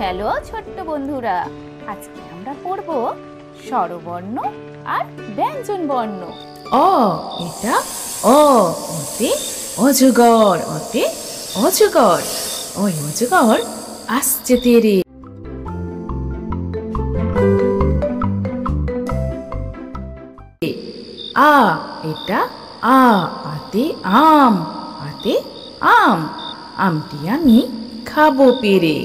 Hello ছোট্ট বন্ধুরা, আজকে আমরা পড়ব স্বরবর্ণ আর ব্যঞ্জন বর্ণ। অ এটা অ, ওতে অজগর, ওতে অজগর, ওই অজগর আসছে তেরে। আ এটা আ, আতে আম, আতে আম, আমটি আমি খাবো পেরে।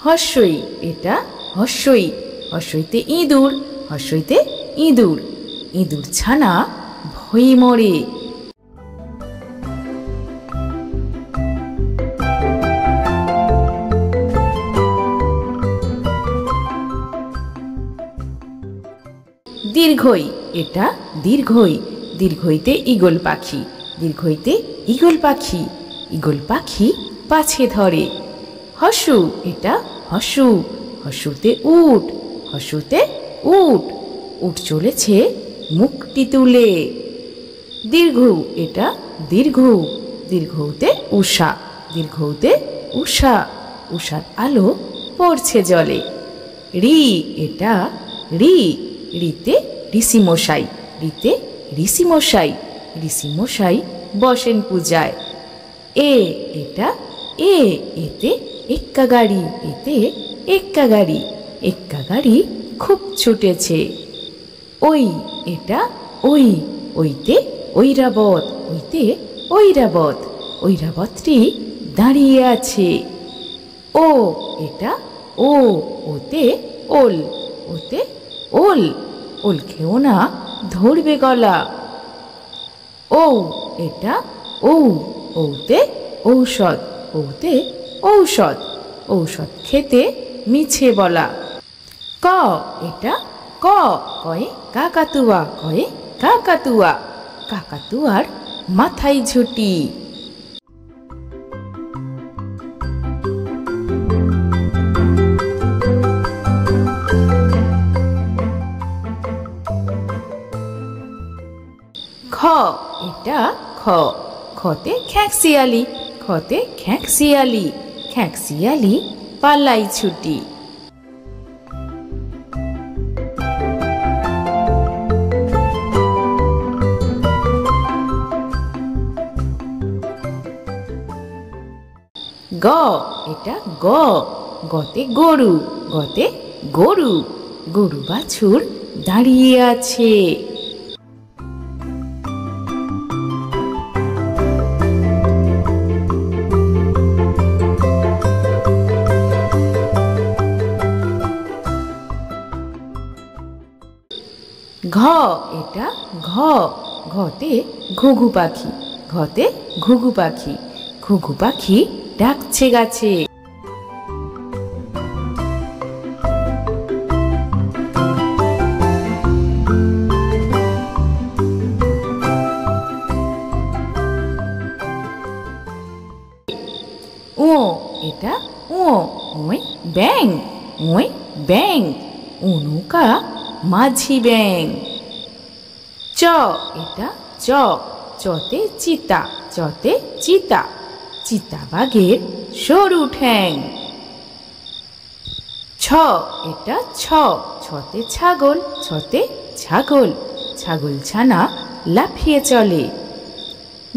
হর্ষই এটা হর্ষই, হর্ষইতে ইঁদুর, হর্ষইতে ইঁদুর, ইঁদুর ছানা ভয়ে মরে। দীর্ঘই এটা দীর্ঘই, দীর্ঘইতে ঈগল পাখি, দীর্ঘইতে ঈগল পাখি, ঈগল পাখি পাছে ধরে। হর্ষু এটা হর্ষু, হর্ষুতে উট, হর্ষুতে উট, উট চলেছে মুখটি তুলে। দীর্ঘ এটা দীর্ঘ, দীর্ঘতে উষা, দীর্ঘতে উষা, উষার আলো পড়ছে জলে। রি এটা রি, রিতে ঋষিমশাই, রিতে ঋষিমশাই, ঋষিমশাই বসেন পূজায়। এ এটা এ, এতে এক্কা গাড়ি, এতে এক্কা গাড়ি, এক্কা গাড়ি খুব ছুটেছে। ওই এটা ওই, ওইতে ঐরাবত, ওইতে ঐরাবত, ঐরাবতটি দাঁড়িয়ে আছে। ও এটা ও, ওতে ওল, ওতে ওল, ওল খেও না ধরবে গলা। ও এটা ঔ, ওতে ঔষধ, ওতে ঔষধ, ঔষধ খেতে মিছে বলা। ক এটা ক, কয়ে কাকাতুয়া, কয়ে কাকাতুয়া, কাকাতুয়ার মাথায় ঝুঁটি। খ এটা খ, খতে খ্যাঁকশিয়ালি, খতে খ্যাঁকশিয়ালি, খ্যাঁকশিয়ালি পালাই ছুটি। গ এটা গ, গতে গরু, গতে গরু, গরু বাছুর দাঁড়িয়ে আছে। ঘ এটা ঘ, ঘতে ঘুঘু পাখি, ঘতে ঘুঘু পাখি, ঘুঘু পাখি ডাকছে গাছে। ও এটা ও, ওই ব্যাং, ওই ব্যাং, ও নৌকা মাঝি ব্যাং। চ এটা চ, চতে চিতা, চতে চিতা, চিতা বাঘের সরু ঠ্যাং। ছ এটা ছ, ছতে ছাগল, ছতে ছাগল, ছাগল ছানা লাফিয়ে চলে।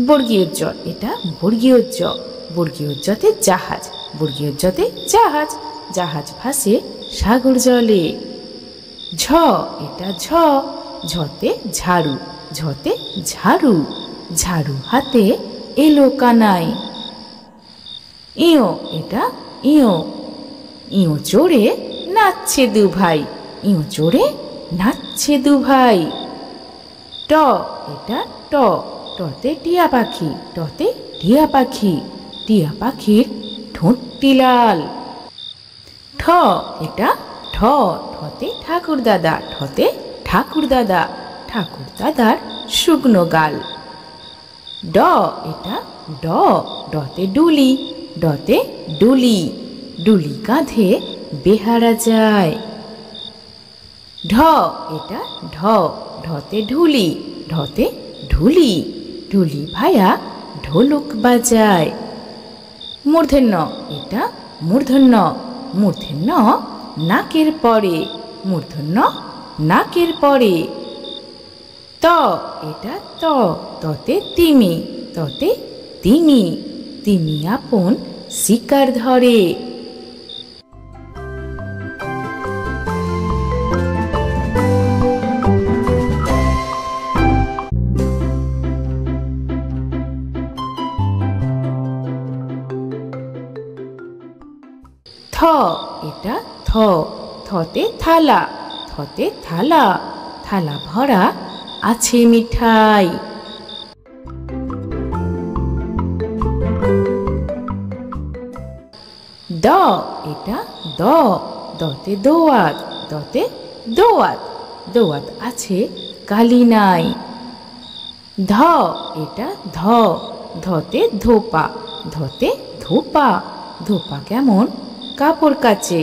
বর্গীয় জ এটা বর্গীয় জ, বর্গীয় জতে জাহাজ, বর্গীয় জতে জাহাজ, জাহাজ ভাসে সাগর জলে। ঝ এটা ঝ, ঝতে ঝাড়ু, ঝতে ঝাড়ু, ঝাড়ু হাতে এলো কানাই। ইও এটা ইও, ইও চড়ে নাচছে দু ভাই, ইও চড়ে নাচছে দু ভাই। ট এটা ট, টতে টিয়া পাখি, টতে টিয়া পাখি, টিয়া পাখির ঠোঁটটি লাল। ঠ এটা ঠ, ঠতে ঠাকুর দাদা, ঠতে ঠাকুর দাদা, ঠাকুর দাদার শুকনো গাল। ড এটা ড, ডতে ডুলি, ডতে ডুলি, ডুলি কাঁধে বেহারা যায়। ঢ এটা ঢ ঢতে ঢুলি ঢতে ঢুলি ঢুলি ভায়া ঢোলক বাজায়। মূর্ধন্য এটা মূর্ধন্য মূর্ধন্য নাকের পরে মূর্ধন্য নাকের পরে। ত এটা ত ততে তিমি ততে তিমি তিমি আপন শিকার ধরে। থ এটা থ থতে থালা থতে থালা থালা ভরা আছে মিঠাই। দ এটা দ দতে দোয়াত দতে দোয়াত দোয়াত আছে কালি নাই। ধ এটা ধ ধতে ধোপা ধতে ধোপা ধোপা কেমন কাপড় কাচে।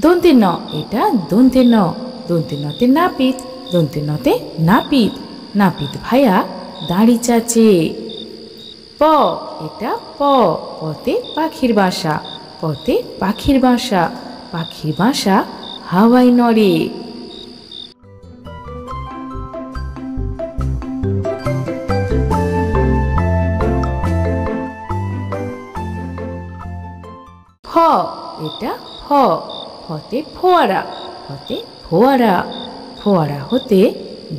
দন্তে ন এটা দন্তে ন দন্তে নতে নাপিত দন্তে নতে নাপিত নাপিত ভায়া দাড়ি চাচে। প এটা প পতে পাখির বাসা পতে পাখির বাসা পাখির বাসা হাওয়ায় নড়ে। ফ এটা ফ ফতে ফোয়ারা ফতে ফোয়ারা ফোয়ারা হতে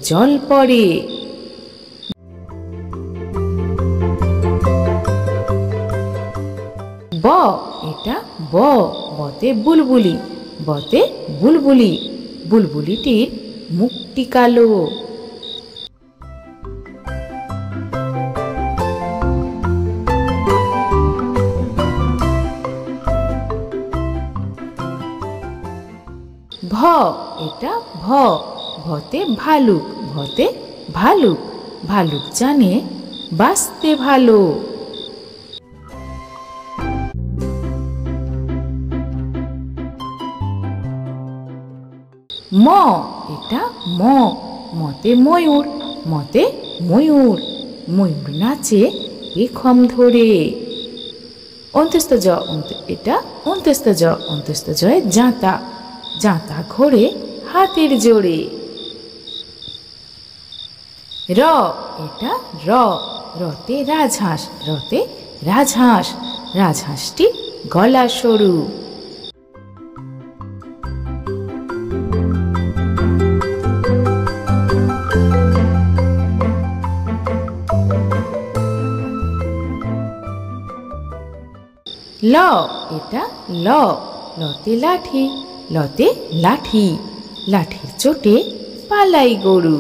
জল পড়ে। ব এটা ব বতে বুলবুলি বতে বুলবুলি বুলবুলিটির মুখটি কালো। ভ এটা ভ ভতে ভালুক ভতে ভালুক ভালুক জানে বাঁচতে ভালো। ম এটা ম মতে ময়ূর মতে ময়ূর ময়ূর নাচে পেখম ধরে। অন্তস্থ জ এটা অন্তস্থ জ অন্তস্থ জয় জাঁতা জাঁতা ঘোরে হাতের জোরে। র এটা র রতে রাজহাঁস রতে রাজহাঁস রাজহাঁসটি গলা সরু। ল এটা ল লতে লাঠি লতে লাঠি লাঠির চোটে পালাই গরু।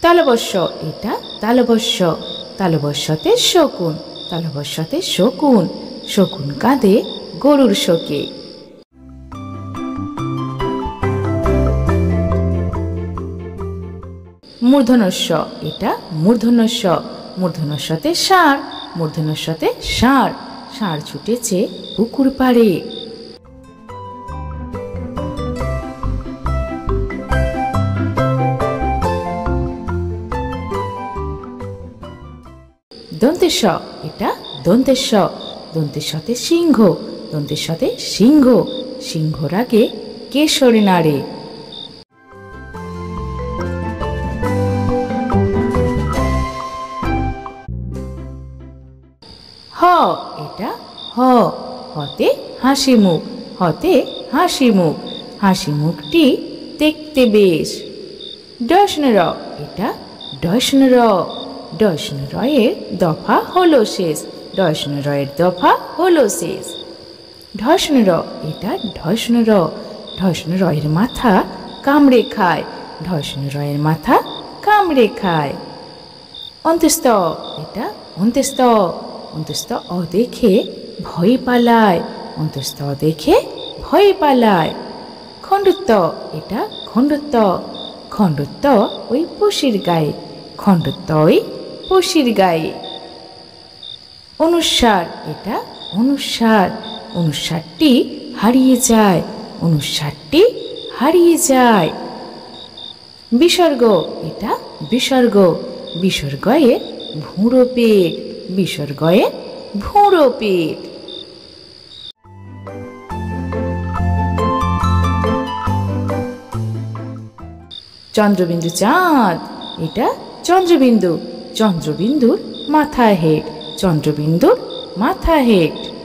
তালবস্য এটা তালবস্য তালবস্যতে শকুন তালবস্যতে শকুন শকুন কাঁদে গরুর শোকে। মূর্ধনস্য এটা মূর্ধন্যস্য মূর্ধন্যস্যতে ষাঁড় মূর্ধন্যস্যতে ষাঁড় ষাঁড় ছুটেছে পুকুর পাড়ে। দন্তেশ এটা দন্তেশ দন্তেশতে সিংহ দন্তেশতে সিংহ সিংহর আগে কেশরে নাড়ে। হ এটা হ হতে হাসি মুখ হতে হাসি মুখ হাসি মুখটি দেখতে বেশ। ডয়স্ন র এটা ডয়স্ন র ডয়স্ন রয়ের দফা হলো শেষ ডয়স্ন রয়ের দফা হলো শেষ। ঢস্ন র এটা ঢস্ন র ঢস্ন রয়ের মাথা কামড়ে খায় ঢস্ন রয়ের মাথা কামড়ে খায়। অন্তস্থ এটা অন্তস্থ অন্তস্থ অ দেখে ভয় পালায় অন্তস্থ দেখে ভয় পালায়। খণ্ডত্ব এটা খণ্ডত্ব খণ্ডত্ব ওই পুষির গায়ে খণ্ডতয় পশির গায়ে। অনুস্বার, এটা অনুস্বার। অনুস্বারটি হারিয়ে যায়, অনুস্বারটি হারিয়ে যায়। বিসর্গ, এটা বিসর্গ। বিসর্গয়ে ভুঁড়ো পেট, বিসর্গয়ে ভুঁড়ো পেট। চন্দ্রবিন্দু চাঁদ, এটা চন্দ্রবিন্দু। চন্দ্রবিন্দুর মাথা হেড, চন্দ্রবিন্দুর মাথা হেড।